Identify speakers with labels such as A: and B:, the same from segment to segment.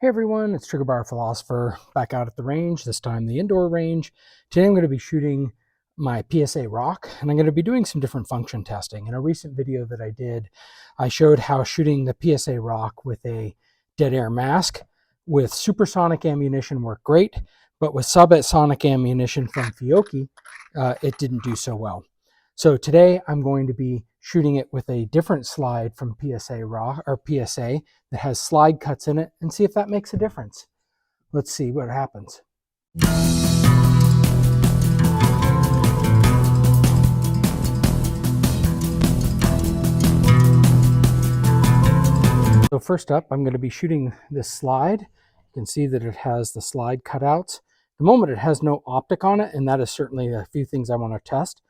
A: Hey everyone, it's Trigger Bar Philosopher back out at the range, this time the indoor range. Today I'm going to be shooting my PSA Rock, and I'm going to be doing some different function testing. In a recent video that I did, I showed how shooting the PSA Rock with a dead air mask with supersonic ammunition worked great, but with subsonic ammunition from Fiocchi, it didn't do so well. So today I'm going to be shooting it with a different slide from PSA Rock or PSA that has slide cuts in it and see if that makes a difference. Let's see what happens. So first up, I'm going to be shooting this slide. You can see that it has the slide cutouts. At the moment it has no optic on it, and that is certainly a few things I want to test.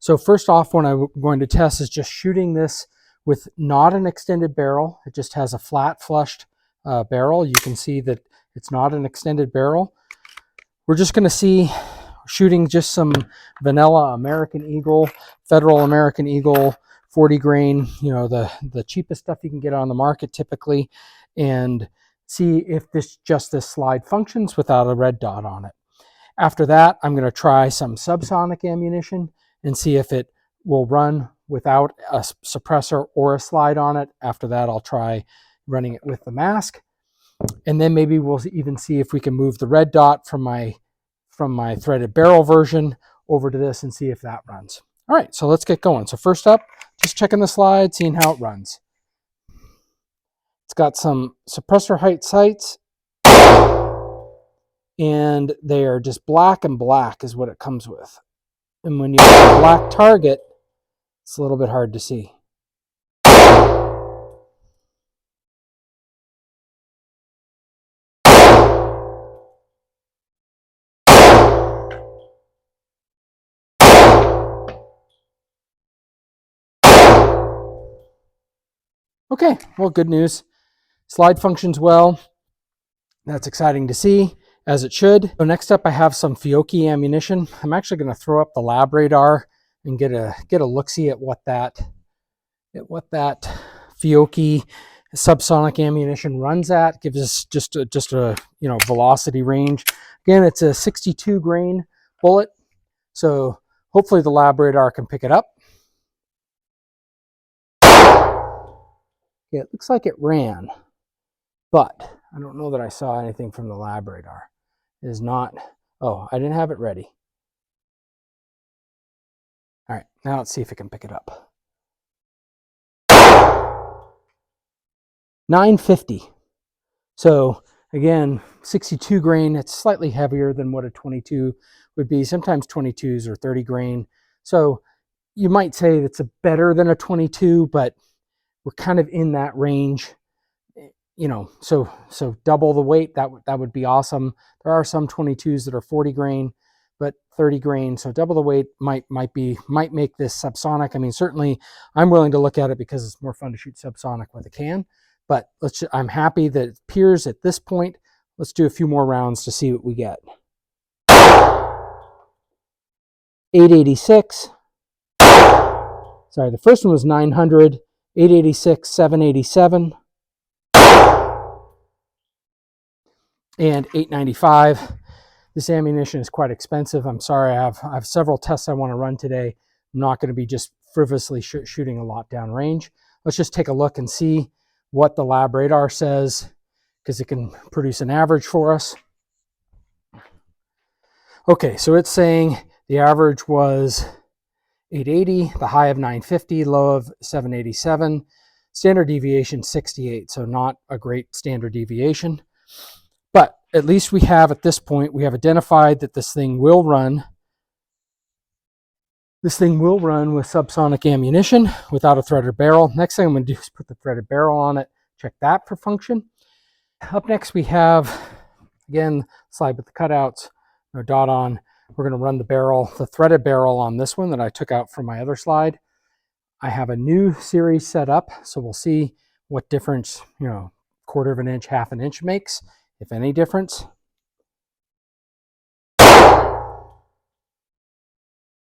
A: So first off, what I'm going to test is just shooting this with not an extended barrel. It just has a flat flushed barrel. You can see that it's not an extended barrel. We're just going to see shooting just some vanilla American Eagle, Federal American Eagle, 40 grain, you know, the cheapest stuff you can get on the market typically, and see if this slide functions without a red dot on it. After that, I'm going to try some subsonic ammunition and see if it will run without a suppressor or a slide on it. After that, I'll try running it with the mask. And then maybe we'll even see if we can move the red dot from my threaded barrel version over to this and see if that runs. All right, so let's get going. So first up, just checking the slide, seeing how it runs. It's got some suppressor height sights, and they are just black and black is what it comes with. And when you have a black target, it's a little bit hard to see. Okay, well, good news. Slide functions well. That's exciting to see, as it should. So next up, I have some Fiocchi ammunition. I'm actually going to throw up the lab radar and get a look-see at what that Fiocchi subsonic ammunition runs at. Gives us just a velocity range. Again, it's a 62 grain bullet, so hopefully the lab radar can pick it up. Yeah, it looks like it ran, but I don't know that I saw anything from the lab radar. It is not. Oh, I didn't have it ready. All right, now let's see if it can pick it up. 950. So again, 62 grain, it's slightly heavier than what a 22 would be. Sometimes 22s are 30 grain. So you might say it's better than a 22, but we're kind of in that range. You know, so double the weight, that would be awesome. There are some 22s that are 40 grain, but 30 grain, so double the weight might make this subsonic. I mean, certainly I'm willing to look at it because it's more fun to shoot subsonic with a can. But I'm happy that it appears at this point. Let's do a few more rounds to see what we get. 886. Sorry, the first one was 900. 886, 787. And 895. This ammunition is quite expensive. I'm sorry, I have several tests I want to run today. I'm not going to be just frivolously shooting a lot downrange. Let's just take a look and see what the lab radar says, because it can produce an average for us. Okay, so it's saying the average was 880, the high of 950, low of 787, standard deviation 68, so not a great standard deviation. But at least we have, at this point, we have identified that this thing will run. This thing will run with subsonic ammunition without a threaded barrel. Next thing I'm going to do is put the threaded barrel on it, check that for function. Up next we have, again, slide with the cutouts, no dot on. We're going to run the threaded barrel on this one that I took out from my other slide. I have a new series set up, so we'll see what difference, quarter of an inch, half an inch makes, if any difference.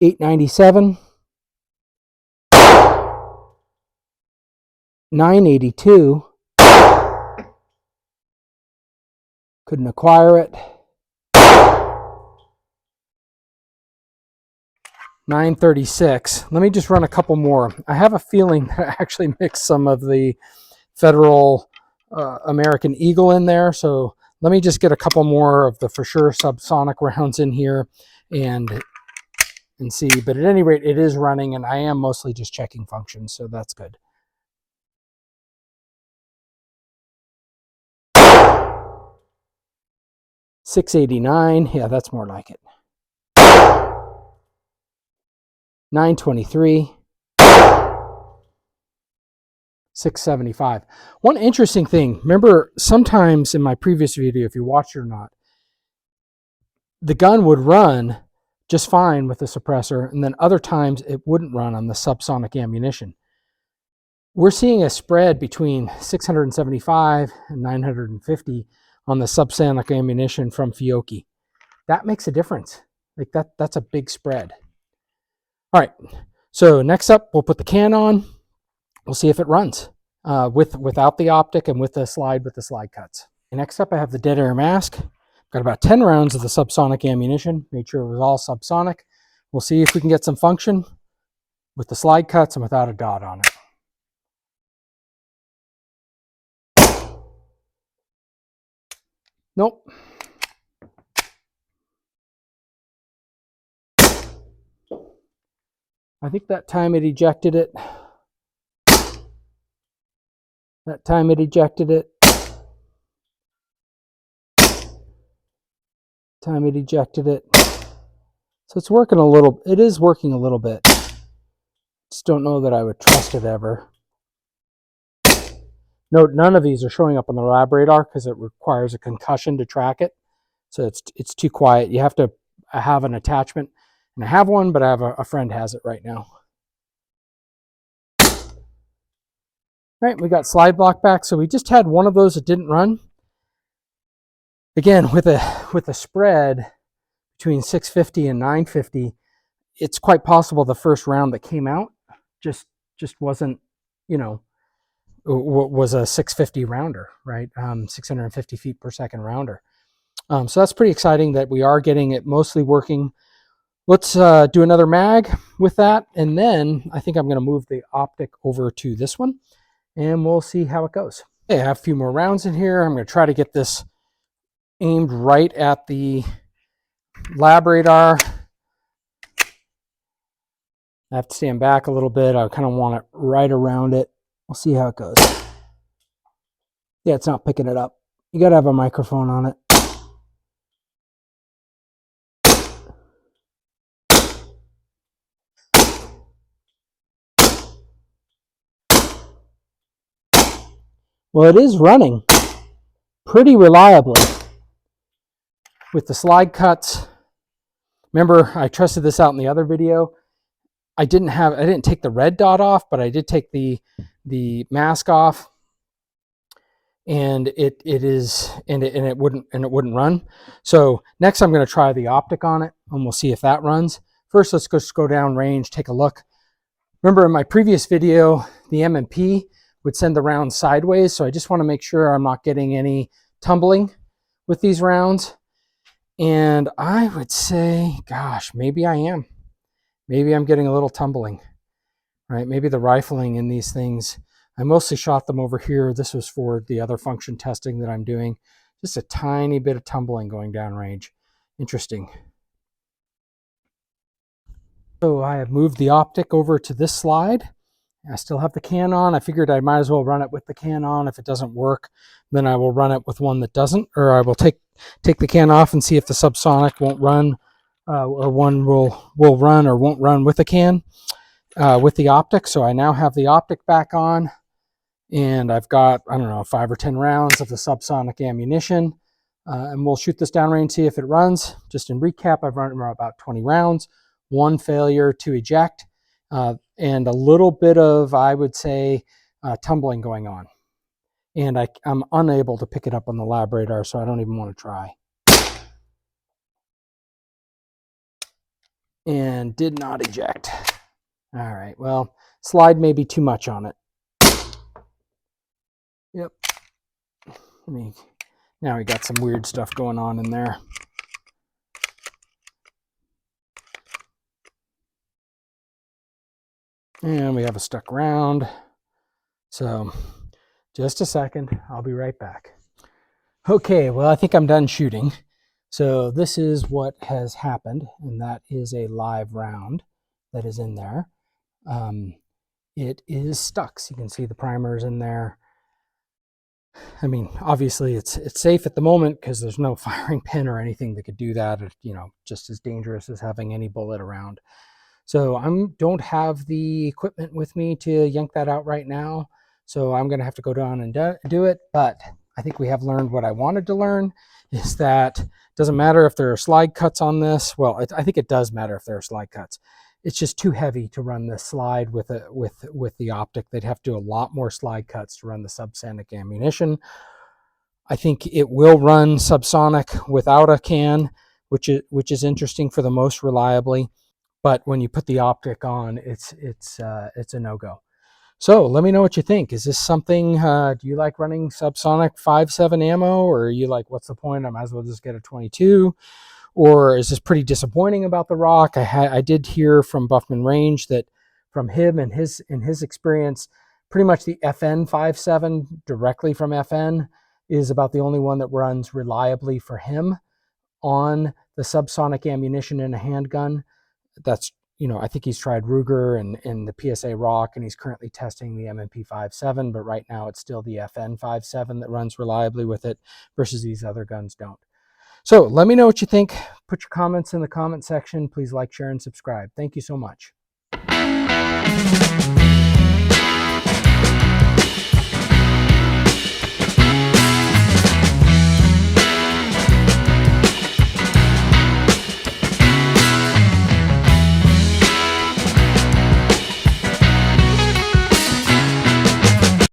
A: 897, 982, Couldn't acquire it. 936. Let me just run a couple more. I have a feeling that I actually mixed some of the Federal American Eagle in there. So let me just get a couple more of the for sure subsonic rounds in here and see. But at any rate, it is running, and I am mostly just checking functions, so that's good. $689. Yeah, that's more like it. 923. 675. One interesting thing, remember sometimes in my previous video, if you watched it or not, the gun would run just fine with the suppressor, and then other times it wouldn't run on the subsonic ammunition. We're seeing a spread between 675 and 950 on the subsonic ammunition from Fiocchi. That makes a difference. Like that's a big spread. All right, so next up, we'll put the can on. We'll see if it runs without the optic and with the slide cuts. And next up, I have the dead air mask. Got about 10 rounds of the subsonic ammunition. Made sure it was all subsonic. We'll see if we can get some function with the slide cuts and without a dot on it. Nope. I think that time it ejected it. That time it ejected it. Time it ejected it. So it's working a little, it is working a little bit. Just don't know that I would trust it ever. Note, none of these are showing up on the lab radar because it requires a concussion to track it. So it's too quiet. You have to have an attachment. And I have one, but I have a friend has it right now. All right, we got slide block back. So we just had one of those that didn't run. Again, with a spread between 650 and 950, it's quite possible the first round that came out just wasn't, you know, was a 650 rounder, right? 650 feet per second rounder. So that's pretty exciting that we are getting it mostly working. Let's do another mag with that, and then I think I'm going to move the optic over to this one, and we'll see how it goes. Okay, I have a few more rounds in here. I'm going to try to get this aimed right at the lab radar. I have to stand back a little bit. I kind of want it right around it. We'll see how it goes. Yeah, it's not picking it up. You got to have a microphone on it. Well, it is running pretty reliably with the slide cuts. Remember, I tested this out in the other video. I didn't take the red dot off, but I did take the mask off, and it wouldn't run. So next I'm going to try the optic on it, and we'll see if that runs. First, let's just go down range, take a look. Remember in my previous video, the M&P would send the rounds sideways, so I just want to make sure I'm not getting any tumbling with these rounds. And I would say, gosh, maybe I am. Maybe I'm getting a little tumbling, right? Maybe the rifling in these things, I mostly shot them over here. This was for the other function testing that I'm doing. Just a tiny bit of tumbling going down range. Interesting. So I have moved the optic over to this slide. I still have the can on. I figured I might as well run it with the can on. If it doesn't work, then I will run it with one that doesn't, or I will take the can off and see if the subsonic won't run, or one will run or won't run with the can, with the optic. So I now have the optic back on, and I've got, I don't know, 5 or 10 rounds of the subsonic ammunition, and we'll shoot this downrange, see if it runs. Just in recap, I've run about 20 rounds, 1 failure to eject, and a little bit of, I would say, tumbling going on. And I'm unable to pick it up on the lab radar, so I don't even want to try. And did not eject. All right, well, slide may be too much on it. Yep. Let me Now we got some weird stuff going on in there. And we have a stuck round. So just a second, I'll be right back. Okay, well, I think I'm done shooting. So this is what has happened, and that is a live round that is in there. It is stuck. So you can see the primers in there. I mean, obviously it's safe at the moment because there's no firing pin or anything that could do that. Or, you know, just as dangerous as having any bullet around. So I don't have the equipment with me to yank that out right now. So I'm going to have to go down and do it. But I think we have learned what I wanted to learn, is that it doesn't matter if there are slide cuts on this. Well, I think it does matter if there are slide cuts. It's just too heavy to run the slide with the optic. They'd have to do a lot more slide cuts to run the subsonic ammunition. I think it will run subsonic without a can, which is interesting for the most reliably. But when you put the optic on, it's a no-go. So let me know what you think. Is this something, do you like running subsonic 5.7 ammo, or are you like, what's the point? I might as well just get a 22. Or is this pretty disappointing about the Rock? I did hear from Buffman Range that from him and his experience, pretty much the FN 5.7 directly from FN is about the only one that runs reliably for him on the subsonic ammunition in a handgun. That's, you know, I think he's tried Ruger and the PSA Rock, and he's currently testing the M&P 5.7, but right now it's still the FN 5.7 that runs reliably with it, versus these other guns don't. So let me know what you think. Put your comments in the comment section. Please like, share, and subscribe. Thank you so much.